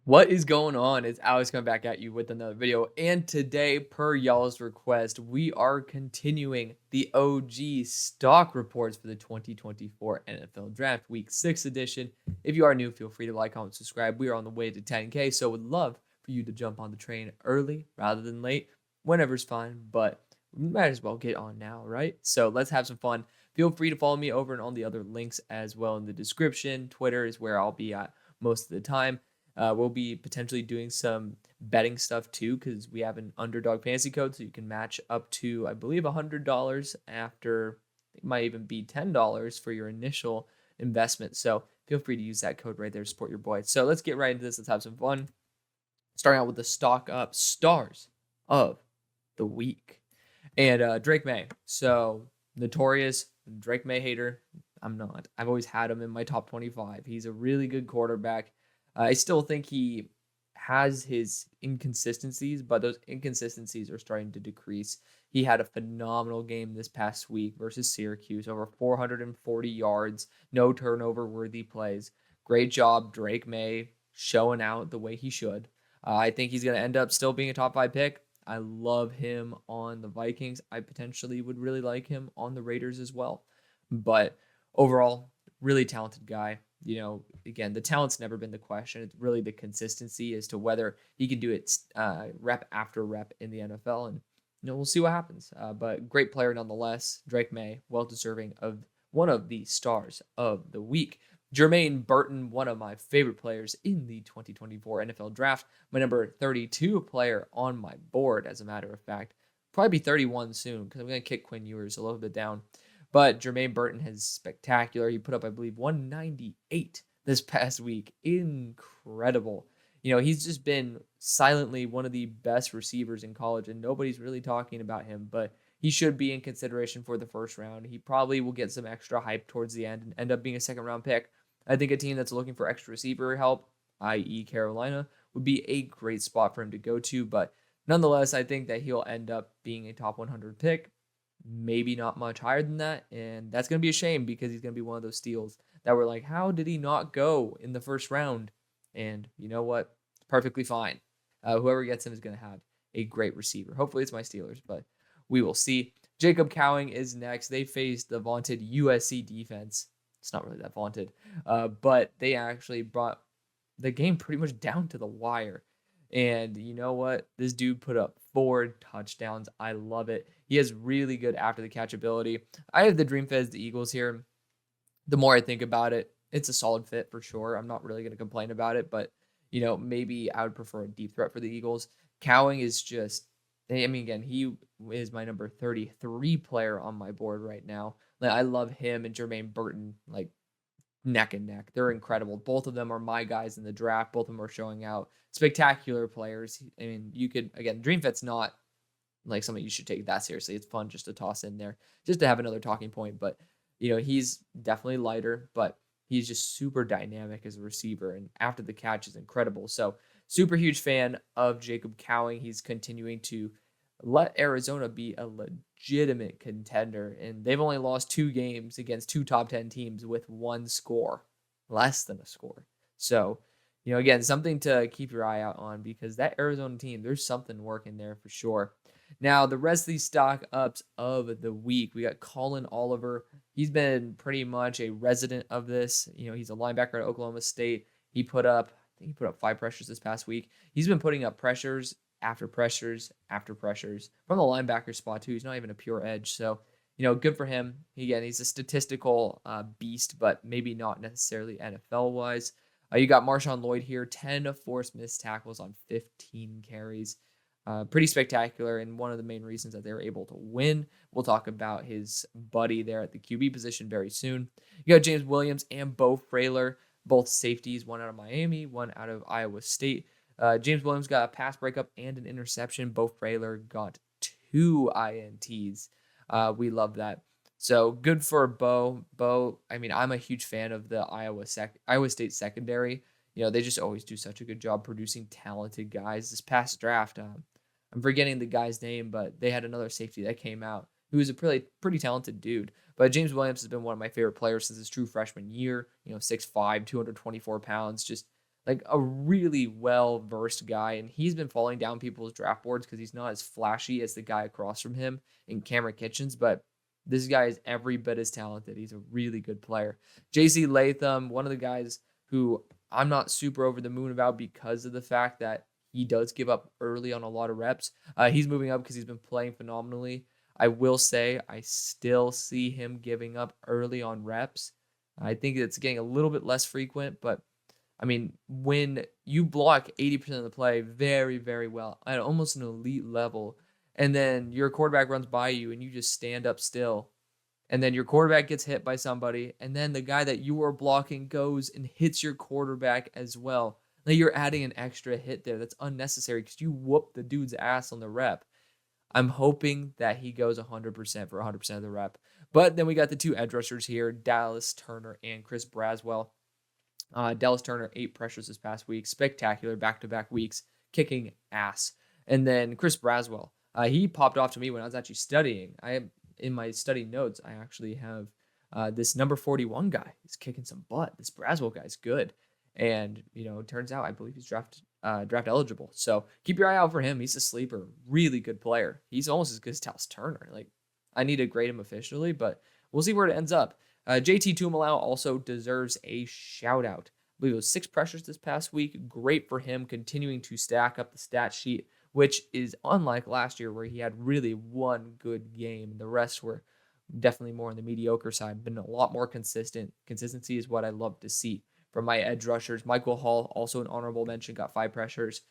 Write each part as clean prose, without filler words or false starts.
What is going on? It's Alex coming back at you with another video. And today, per y'all's request, we are continuing the OG stock reports for the 2024 NFL Draft Week 6 edition. If you are new, feel free to like, comment, subscribe. We are on the way to 10K, so would love for you to jump on the train early rather than late. Whenever's fine, but we might as well get on now, right? So let's have some fun. Feel free to follow me over and all the other links as well in the description. Twitter is where I'll be at most of the time. We'll be potentially doing some betting stuff too, because we have an underdog fantasy code, so you can match up to, I believe, $100 after it might even be $10 for your initial investment. So feel free to use that code right there to support your boy. So let's get right into this. Let's have some fun. Starting out with the stock up stars of the week. And Drake May. So notorious Drake May hater. I'm not. I've always had him in my top 25. He's a really good quarterback. I still think he has his inconsistencies, but those inconsistencies are starting to decrease. He had a phenomenal game this past week versus Syracuse, over 440 yards, no turnover-worthy plays. Great job, Drake May, showing out the way he should. I think he's going to end up still being a top 5 pick. I love him on the Vikings. I potentially would really like him on the Raiders as well. But overall, really talented guy. Again, the talent's never been the question. It's really the consistency as to whether he can do it rep after rep in the NFL. And, we'll see what happens. But great player nonetheless. Drake May, well-deserving of one of the stars of the week. Jermaine Burton, one of my favorite players in the 2024 NFL Draft. My number 32 player on my board, as a matter of fact. Probably be 31 soon because I'm going to kick Quinn Ewers a little bit down. But Jermaine Burton has spectacular. He put up, I believe, 198 this past week. Incredible. He's just been silently one of the best receivers in college, and nobody's really talking about him, but he should be in consideration for the first round. He probably will get some extra hype towards the end and end up being a second-round pick. I think a team that's looking for extra receiver help, i.e. Carolina, would be a great spot for him to go to, but nonetheless, I think that he'll end up being a top 100 pick. Maybe not much higher than that, and that's going to be a shame because he's going to be one of those steals that we're like, how did he not go in the first round? And you know what? Perfectly fine. Whoever gets him is going to have a great receiver. Hopefully it's my Steelers, but we will see. Jacob Cowing is next. They faced the vaunted USC defense. It's not really that vaunted, but they actually brought the game pretty much down to the wire. And you know what? This dude put up 4 touchdowns. I love it. He has really good after the catch ability. I have the dream fed the Eagles here. The more I think about it, it's a solid fit for sure. I'm not really going to complain about it, but maybe I would prefer a deep threat for the Eagles. Cowing is just, again, he is my number 33 player on my board right now. I love him and Jermaine Burton, neck and neck. They're incredible. Both of them are my guys in the draft. Both of them are showing out. Spectacular players. You could, again, Dream Fit's not something you should take that seriously. It's fun just to toss in there, just to have another talking point. But, he's definitely lighter, but he's just super dynamic as a receiver. And after the catch is incredible. So super huge fan of Jacob Cowing. He's continuing to let Arizona be a legitimate contender. And they've only lost 2 games against 2 top 10 teams with 1 score, less than a score. So, again, something to keep your eye out on because that Arizona team, there's something working there for sure. Now, the rest of these stock ups of the week, we got Colin Oliver. He's been pretty much a resident of this. He's a linebacker at Oklahoma State. I think he put up 5 pressures this past week. He's been putting up pressures after pressures after pressures from the linebacker spot too. He's not even a pure edge. So, good for him. Again, he's a statistical beast, but maybe not necessarily NFL-wise. You got Marshawn Lloyd here, 10 forced missed tackles on 15 carries. Pretty spectacular, and one of the main reasons that they were able to win. We'll talk about his buddy there at the QB position very soon. You got James Williams and Bo Frailer, both safeties, one out of Miami, one out of Iowa State. James Williams got a pass breakup and an interception. Bo Frailer got 2 INTs. We love that. So good for Bo. I'm a huge fan of the Iowa State secondary. They just always do such a good job producing talented guys. This past draft, I'm forgetting the guy's name, but they had another safety that came out who is a pretty talented dude. But James Williams has been one of my favorite players since his true freshman year. 6'5", 224 pounds, just like a really well-versed guy, and he's been falling down people's draft boards because he's not as flashy as the guy across from him in Cameron Kitchens, but this guy is every bit as talented. He's a really good player. JC Latham, one of the guys who I'm not super over the moon about because of the fact that he does give up early on a lot of reps. He's moving up because he's been playing phenomenally. I will say I still see him giving up early on reps. I think it's getting a little bit less frequent, but I mean, when you block 80% of the play very, very well at almost an elite level, and then your quarterback runs by you and you just stand up still, and then your quarterback gets hit by somebody, and then the guy that you were blocking goes and hits your quarterback as well. Now you're adding an extra hit there that's unnecessary because you whooped the dude's ass on the rep. I'm hoping that he goes 100% for 100% of the rep. But then we got the two edge rushers here, Dallas Turner and Chris Braswell. Dallas Turner, 8 pressures this past week. Spectacular back-to-back weeks, kicking ass. And then Chris Braswell, he popped off to me when I was actually studying. In my study notes, I actually have this number 41 guy. He's kicking some butt. This Braswell guy's good. And, it turns out I believe he's draft eligible. So keep your eye out for him. He's a sleeper. Really good player. He's almost as good as Dallas Turner. Like, I need to grade him officially, but we'll see where it ends up. JT Tumalau also deserves a shout out. I believe it was 6 pressures this past week. Great for him, continuing to stack up the stat sheet, which is unlike last year where he had really one good game. The rest were definitely more on the mediocre side. Been a lot more consistent. Consistency is what I love to see from my edge rushers. Michael Hall, also an honorable mention, got 5 pressures.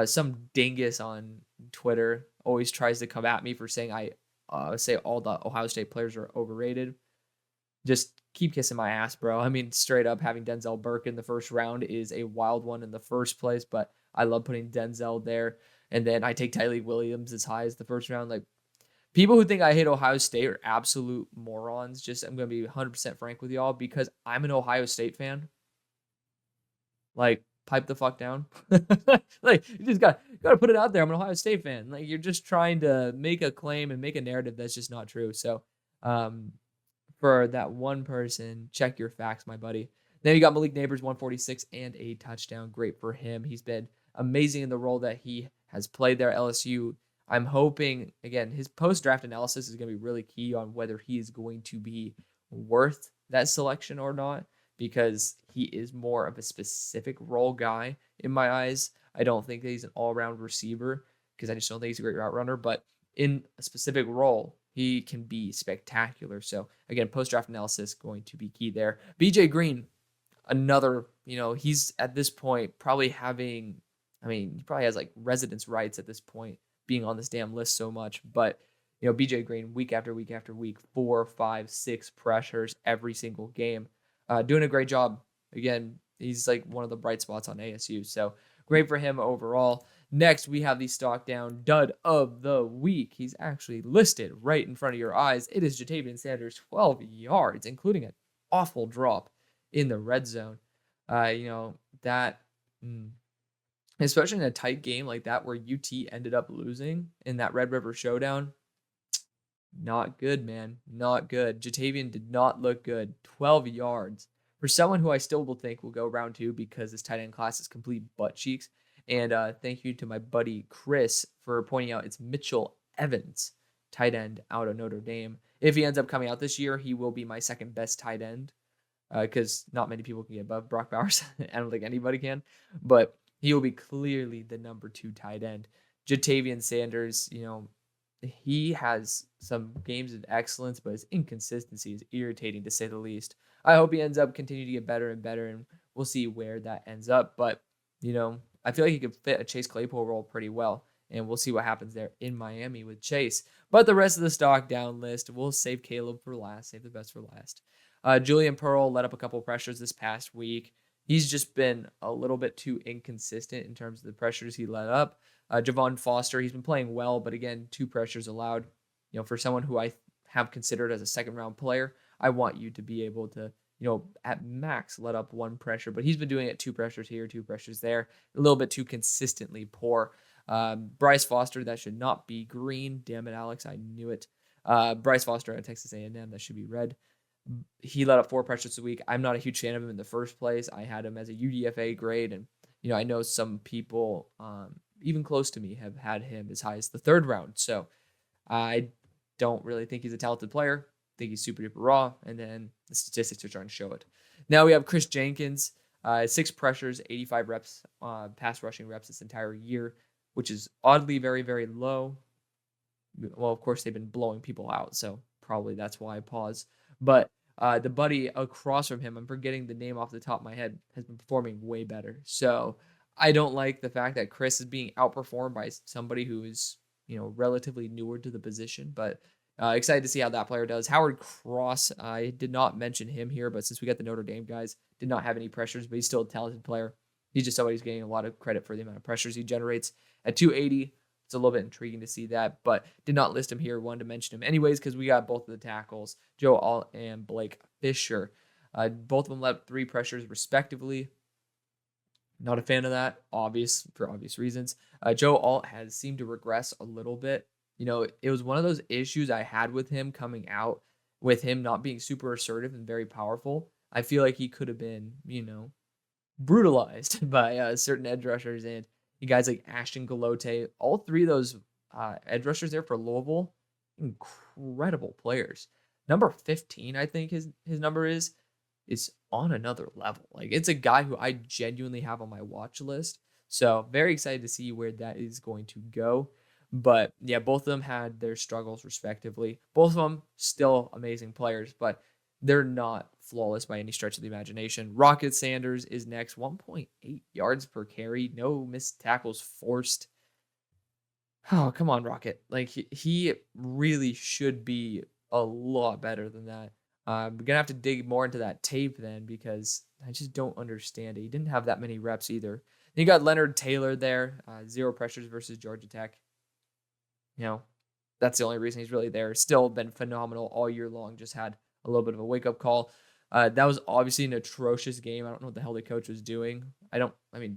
Some dingus on Twitter always tries to come at me for saying I say all the Ohio State players are overrated. Just keep kissing my ass, bro. I mean, straight up, having Denzel Burke in the first round is a wild one in the first place, but I love putting Denzel there. And then I take Tylee Williams as high as the first round. Like, people who think I hate Ohio State are absolute morons. I'm going to be 100% frank with y'all because I'm an Ohio State fan. Like, pipe the fuck down. Like, you just got to put it out there. I'm an Ohio State fan. Like, you're just trying to make a claim and make a narrative that's just not true. So, for that one person, check your facts, my buddy. Then you got Malik Neighbors, 146 and a touchdown. Great for him. He's been amazing in the role that he has played there at LSU. I'm hoping, again, his post-draft analysis is going to be really key on whether he is going to be worth that selection or not, because he is more of a specific role guy in my eyes. I don't think that he's an all-around receiver because I just don't think he's a great route runner, but in a specific role, he can be spectacular. So, again, post-draft analysis going to be key there. BJ Green, another, he's at this point probably he probably has like residence rights at this point, being on this damn list so much. But, BJ Green, week after week after week, 4, 5, 6 pressures every single game. Doing a great job. Again, he's like one of the bright spots on ASU. So, great for him overall. Next, we have the stock down dud of the week. He's actually listed right in front of your eyes. It is Ja'Tavion Sanders, 12 yards, including an awful drop in the red zone. Especially in a tight game like that where UT ended up losing in that Red River Showdown. Not good, man. Not good. Ja'Tavion did not look good. 12 yards. For someone who I still will think will go round 2 because this tight end class is complete butt cheeks. And thank you to my buddy Chris for pointing out it's Mitchell Evans, tight end out of Notre Dame. If he ends up coming out this year, he will be my second best tight end because not many people can get above Brock Bowers. I don't think anybody can. But he will be clearly the number 2 tight end. Ja'Tavion Sanders, he has some games of excellence, but his inconsistency is irritating to say the least. I hope he ends up continuing to get better and better, and we'll see where that ends up. But, I feel like he could fit a Chase Claypool role pretty well, and we'll see what happens there in Miami with Chase. But the rest of the stock down list, we'll save Caleb for last, save the best for last. Julian Pearl let up a couple pressures this past week. He's just been a little bit too inconsistent in terms of the pressures he let up. Javon Foster, he's been playing well, but again, 2 pressures allowed. For someone who I have considered as a second-round player, I want you to be able to, at max let up 1 pressure, but he's been doing it 2 pressures here, 2 pressures there, a little bit too consistently poor. Bryce Foster, that should not be green. Damn it, Alex, I knew it. Bryce Foster at Texas A&M, that should be red. He let up 4 pressures a week. I'm not a huge fan of him in the first place. I had him as a UDFA grade, and I know some people, even close to me, have had him as high as the 3rd round. So I don't really think he's a talented player. I think he's super duper raw, and then the statistics are trying to show it. Now we have Chris Jenkins, 6 pressures, 85 reps, pass rushing reps this entire year, which is oddly very, very low. Well, of course, they've been blowing people out, so probably that's why I pause. But the buddy across from him, I'm forgetting the name off the top of my head, has been performing way better. So I don't like the fact that Chris is being outperformed by somebody who is, relatively newer to the position. But excited to see how that player does. Howard Cross, I did not mention him here, but since we got the Notre Dame guys, did not have any pressures, but he's still a talented player. He's just somebody who's getting a lot of credit for the amount of pressures he generates at 280. It's a little bit intriguing to see that, but did not list him here. Wanted to mention him anyways because we got both of the tackles, Joe Alt and Blake Fisher. Both of them let up 3 pressures respectively. Not a fan of that, for obvious reasons. Joe Alt has seemed to regress a little bit. It was one of those issues I had with him coming out, with him not being super assertive and very powerful. I feel like he could have been, brutalized by certain edge rushers, and you guys like Ashton Galote. All 3 of those edge rushers there for Louisville, incredible players. Number 15, I think his number is on another level. Like, it's a guy who I genuinely have on my watch list. So very excited to see where that is going to go. But yeah, both of them had their struggles respectively. Both of them still amazing players, but they're not flawless by any stretch of the imagination. Rocket Sanders is next, 1.8 yards per carry, no missed tackles forced. Oh, come on, Rocket. Like, he really should be a lot better than that. I'm going to have to dig more into that tape then because I just don't understand it. He didn't have that many reps either. Then you got Leonard Taylor there, 0 pressures versus Georgia Tech. That's the only reason he's really there. Still been phenomenal all year long. Just had a little bit of a wake-up call. That was obviously an atrocious game. I don't know what the hell the coach was doing.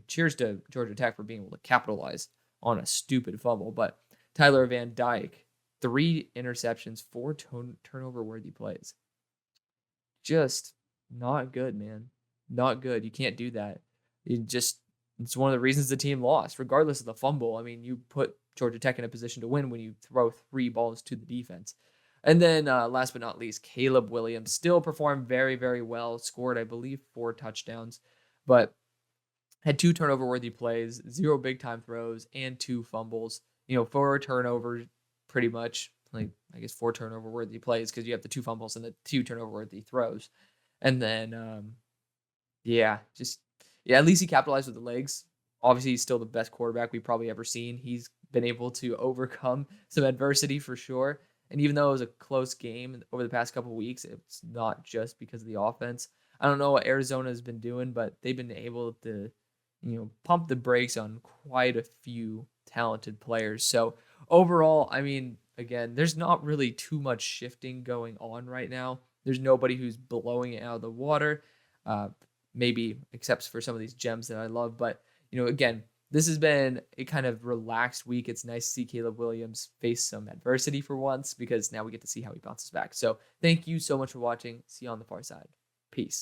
Cheers to Georgia Tech for being able to capitalize on a stupid fumble. But Tyler Van Dyke, 3 interceptions, 4 turnover-worthy plays. Just not good, man. Not good. You can't do that. It's one of the reasons the team lost, regardless of the fumble. You put Georgia Tech in a position to win when you throw 3 balls to the defense. And then last but not least, Caleb Williams still performed very, very well. Scored, I believe, 4 touchdowns, but had 2 turnover-worthy plays, 0 big-time throws, and 2 fumbles. 4 turnovers, pretty much. Like, I guess 4 turnover-worthy plays because you have the 2 fumbles and the 2 turnover-worthy throws. And then, at least he capitalized with the legs. Obviously, he's still the best quarterback we've probably ever seen. He's been able to overcome some adversity for sure. And even though it was a close game over the past couple of weeks, it's not just because of the offense. I don't know what Arizona has been doing, but they've been able to, pump the brakes on quite a few talented players. So overall, again, there's not really too much shifting going on right now. There's nobody who's blowing it out of the water, maybe except for some of these gems that I love. But, again, this has been a kind of relaxed week. It's nice to see Caleb Williams face some adversity for once because now we get to see how he bounces back. So thank you so much for watching. See you on the far side. Peace.